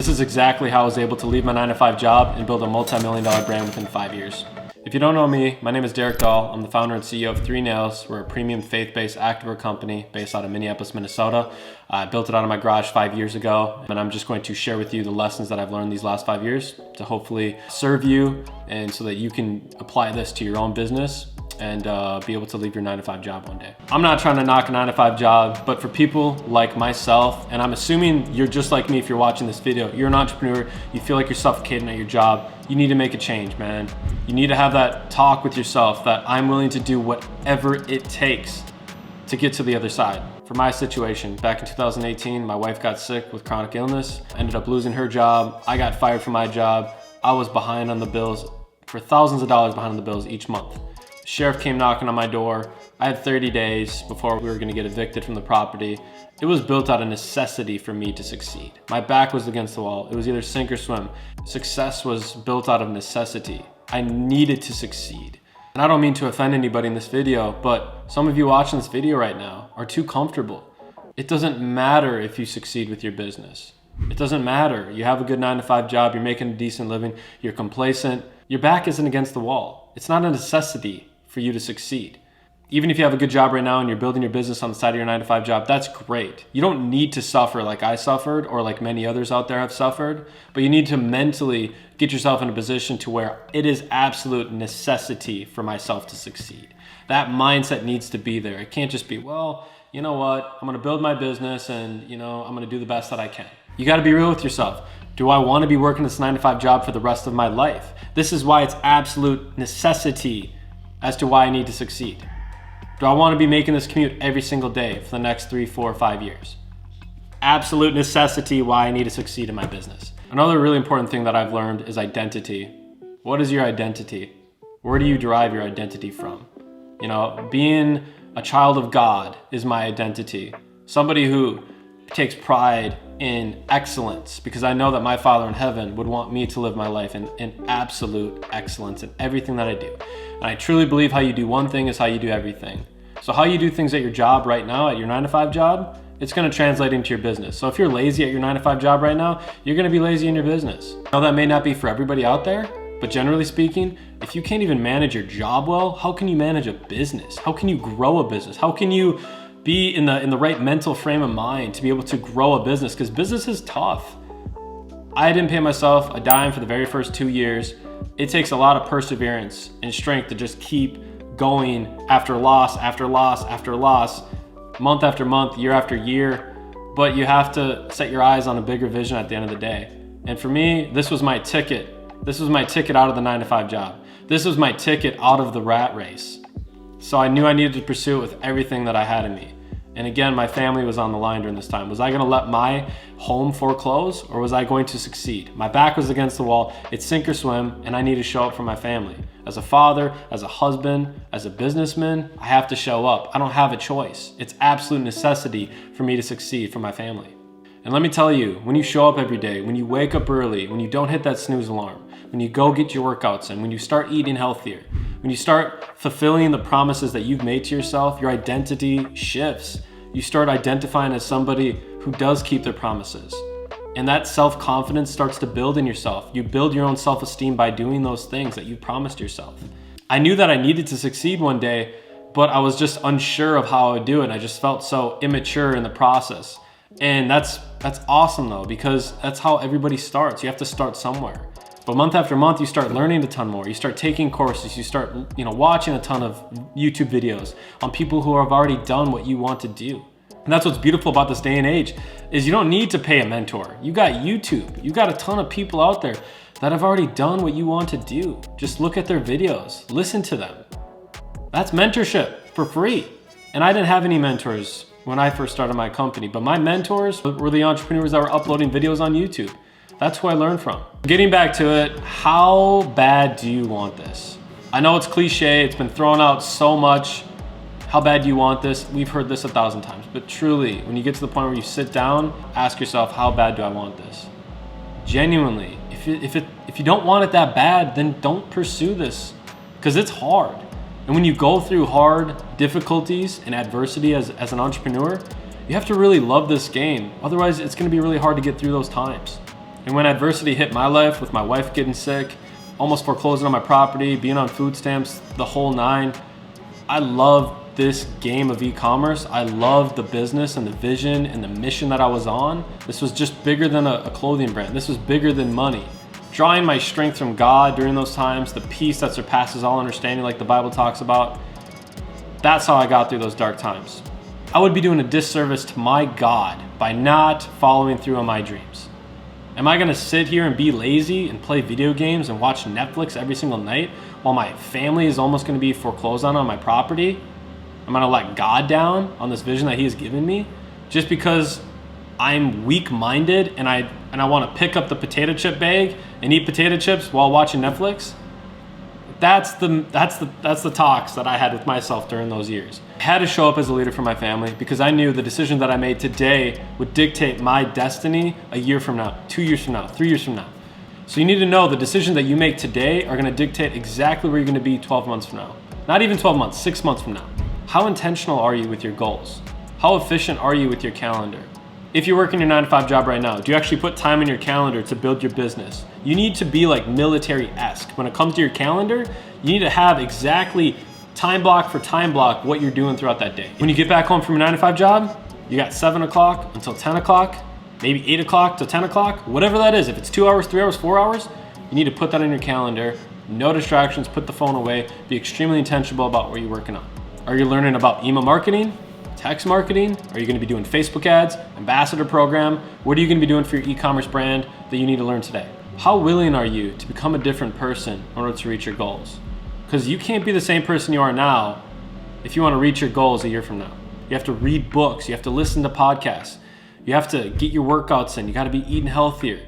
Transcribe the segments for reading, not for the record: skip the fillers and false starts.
is exactly how I was able to leave my 9-to-5 job and build a multi-million-dollar brand within 5 years. If you don't know me, my name is Dahl. I'm the founder and CEO of 3 Nails. We're a premium faith-based activewear company based out of Minneapolis, Minnesota. I built it out of my garage 5 years ago, and I'm just going to share with you the lessons that I've learned these last 5 years to hopefully serve you and so that you can apply this to your own business and be able to leave your 9-to-5 job one day. I'm not trying to knock a 9-to-5 job, but for people like myself, and I'm assuming you're just like me if you're watching this video, you're an entrepreneur, you feel like you're suffocating at your job, you need to make a change, man. You need to have that talk with yourself that I'm willing to do whatever it takes to get to the other side. For my situation, back in 2018, my wife got sick with chronic illness, ended up losing her job, I got fired from my job, I was behind on the bills, for thousands of dollars behind on the bills each month. Sheriff came knocking on my door. I had 30 days before we were gonna get evicted from the property. It was built out of necessity for me to succeed. My back was against the wall. It was either sink or swim. Success was built out of necessity. I needed to succeed. And I don't mean to offend anybody in this video, but some of you watching this video right now are too comfortable. It doesn't matter if you succeed with your business. It doesn't matter. You have a good 9-to-5 job, you're making a decent living, you're complacent. Your back isn't against the wall. It's not a necessity for you to succeed. Even if you have a good job right now and you're building your business on the side of your 9-to-5 job, that's great. You don't need to suffer like I suffered or like many others out there have suffered, but you need to mentally get yourself in a position to where it is absolute necessity for myself to succeed. That mindset needs to be there. It can't just be, well, you know what, I'm gonna build my business and I'm gonna do the best that I can. You gotta be real with yourself. Do I wanna be working this 9-to-5 job for the rest of my life? This is why it's absolute necessity as to why I need to succeed. Do I want to be making this commute every single day for the next 3, 4, 5 years? Absolute necessity why I need to succeed in my business. Another really important thing that I've learned is identity. What is your identity? Where do you derive your identity from? Being a child of God is my identity. Somebody who takes pride in excellence, because I know that my Father in heaven would want me to live my life in absolute excellence in everything that I do. And I truly believe how you do one thing is how you do everything. So how you do things at your job right now, at your 9-to-5 job, it's gonna translate into your business. So if you're lazy at your 9-to-5 job right now, you're gonna be lazy in your business. Now that may not be for everybody out there, but generally speaking, if you can't even manage your job well, how can you manage a business? How can you grow a business? How can you be in the right mental frame of mind to be able to grow a business? Because business is tough. I didn't pay myself a dime for the very first 2 years. It takes a lot of perseverance and strength to just keep going after loss, after loss, after loss, month after month, year after year. But you have to set your eyes on a bigger vision at the end of the day. And for me, this was my ticket. This was my ticket out of the 9-to-5 job. This was my ticket out of the rat race. So I knew I needed to pursue it with everything that I had in me. And again, my family was on the line during this time. Was I gonna let my home foreclose or was I going to succeed? My back was against the wall. It's sink or swim, and I need to show up for my family. As a father, as a husband, as a businessman, I have to show up. I don't have a choice. It's absolute necessity for me to succeed for my family. And let me tell you, when you show up every day, when you wake up early, when you don't hit that snooze alarm, when you go get your workouts in, when you start eating healthier, when you start fulfilling the promises that you've made to yourself, your identity shifts. You start identifying as somebody who does keep their promises. And that self-confidence starts to build in yourself. You build your own self-esteem by doing those things that you promised yourself. I knew that I needed to succeed one day, but I was just unsure of how I would do it. I just felt so immature in the process. And that's awesome though, because that's how everybody starts. You have to start somewhere. But month after month, you start learning a ton more. You start taking courses. You start, watching a ton of YouTube videos on people who have already done what you want to do. And that's what's beautiful about this day and age is you don't need to pay a mentor. You got YouTube. You got a ton of people out there that have already done what you want to do. Just look at their videos, listen to them. That's mentorship for free. And I didn't have any mentors when I first started my company, but my mentors were the entrepreneurs that were uploading videos on YouTube. That's who I learned from. Getting back to it, how bad do you want this? I know it's cliche, it's been thrown out so much. How bad do you want this? We've heard this 1,000 times, but truly, when you get to the point where you sit down, ask yourself, how bad do I want this? Genuinely, if you don't want it that bad, then don't pursue this, because it's hard. And when you go through hard difficulties and adversity as an entrepreneur, you have to really love this game. Otherwise, it's gonna be really hard to get through those times. And when adversity hit my life, with my wife getting sick, almost foreclosing on my property, being on food stamps, the whole nine, I loved this game of e-commerce. I loved the business and the vision and the mission that I was on. This was just bigger than a clothing brand. This was bigger than money. Drawing my strength from God during those times, the peace that surpasses all understanding like the Bible talks about, that's how I got through those dark times. I would be doing a disservice to my God by not following through on my dreams. Am I gonna sit here and be lazy and play video games and watch Netflix every single night while my family is almost gonna be foreclosed on my property? I'm gonna let God down on this vision that He has given me just because I'm weak-minded and I want to pick up the potato chip bag and eat potato chips while watching Netflix? That's the talks that I had with myself during those years. I had to show up as a leader for my family because I knew the decision that I made today would dictate my destiny a year from now, 2 years from now, 3 years from now. So you need to know the decisions that you make today are going to dictate exactly where you're going to be 12 months from now. Not even 12 months, 6 months from now. How intentional are you with your goals? How efficient are you with your calendar? If you're working your 9-to-5 job right now, do you actually put time in your calendar to build your business? You need to be like military-esque. When it comes to your calendar, you need to have exactly time block for time block what you're doing throughout that day. When you get back home from your 9-to-5 job, you got 7 o'clock until 10 o'clock, maybe 8 o'clock to 10 o'clock, whatever that is. If it's 2 hours, 3 hours, 4 hours, you need to put that in your calendar. No distractions, put the phone away, be extremely intentional about what you're working on. Are you learning about email marketing, text marketing? Are you gonna be doing Facebook ads, ambassador program? What are you gonna be doing for your e-commerce brand that you need to learn today? How willing are you to become a different person in order to reach your goals? Because you can't be the same person you are now if you wanna reach your goals a year from now. You have to read books, you have to listen to podcasts, you have to get your workouts in, you gotta be eating healthier.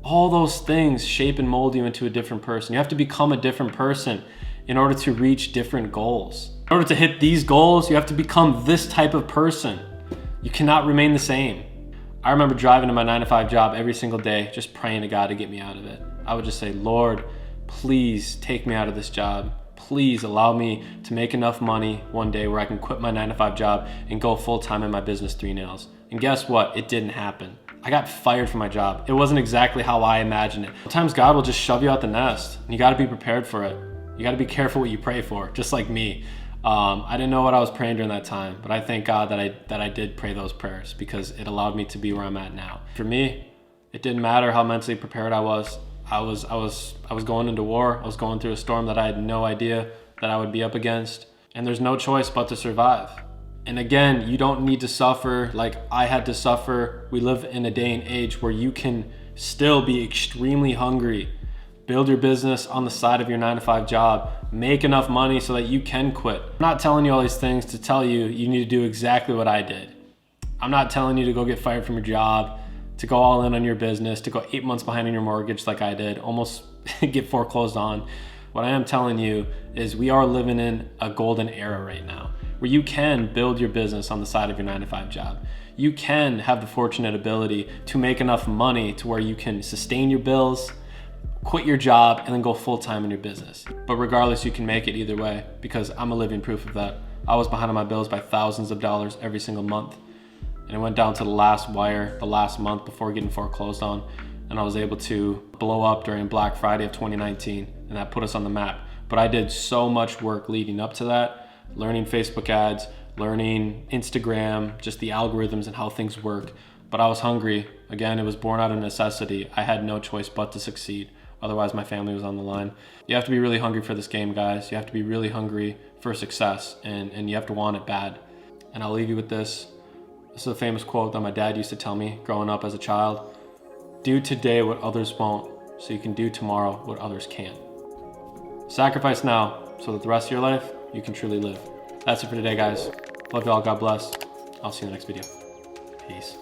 All those things shape and mold you into a different person. You have to become a different person in order to reach different goals. In order to hit these goals, you have to become this type of person. You cannot remain the same. I remember driving to my 9-to-5 job every single day, just praying to God to get me out of it. I would just say, Lord, please take me out of this job. Please allow me to make enough money one day where I can quit my 9-to-5 job and go full-time in my business, 3 Nails. And guess what? It didn't happen. I got fired from my job. It wasn't exactly how I imagined it. Sometimes God will just shove you out the nest, and you gotta be prepared for it. You gotta be careful what you pray for, just like me. I didn't know what I was praying during that time, but I thank God that I did pray those prayers because it allowed me to be where I'm at now. For me, it didn't matter how mentally prepared I was. I was going into war. I was going through a storm that I had no idea that I would be up against, and there's no choice but to survive. And again, you don't need to suffer like I had to suffer. We live in a day and age where you can still be extremely hungry, build your business on the side of your 9-to-5 job, make enough money so that you can quit. I'm not telling you all these things to tell you you need to do exactly what I did. I'm not telling you to go get fired from your job, to go all in on your business, to go 8 months behind on your mortgage like I did, almost get foreclosed on. What I am telling you is we are living in a golden era right now where you can build your business on the side of your 9-to-5 job. You can have the fortunate ability to make enough money to where you can sustain your bills, quit your job, and then go full-time in your business. But regardless, you can make it either way because I'm a living proof of that. I was behind on my bills by thousands of dollars every single month. And it went down to the last wire, the last month before getting foreclosed on. And I was able to blow up during Black Friday of 2019, and that put us on the map. But I did so much work leading up to that, learning Facebook ads, learning Instagram, just the algorithms and how things work. But I was hungry. Again, it was born out of necessity. I had no choice but to succeed. Otherwise, my family was on the line. You have to be really hungry for this game, guys. You have to be really hungry for success, and you have to want it bad. And I'll leave you with this. This is a famous quote that my dad used to tell me growing up as a child. Do today what others won't, so you can do tomorrow what others can't. Sacrifice now, so that the rest of your life, you can truly live. That's it for today, guys. Love you all. God bless. I'll see you in the next video. Peace.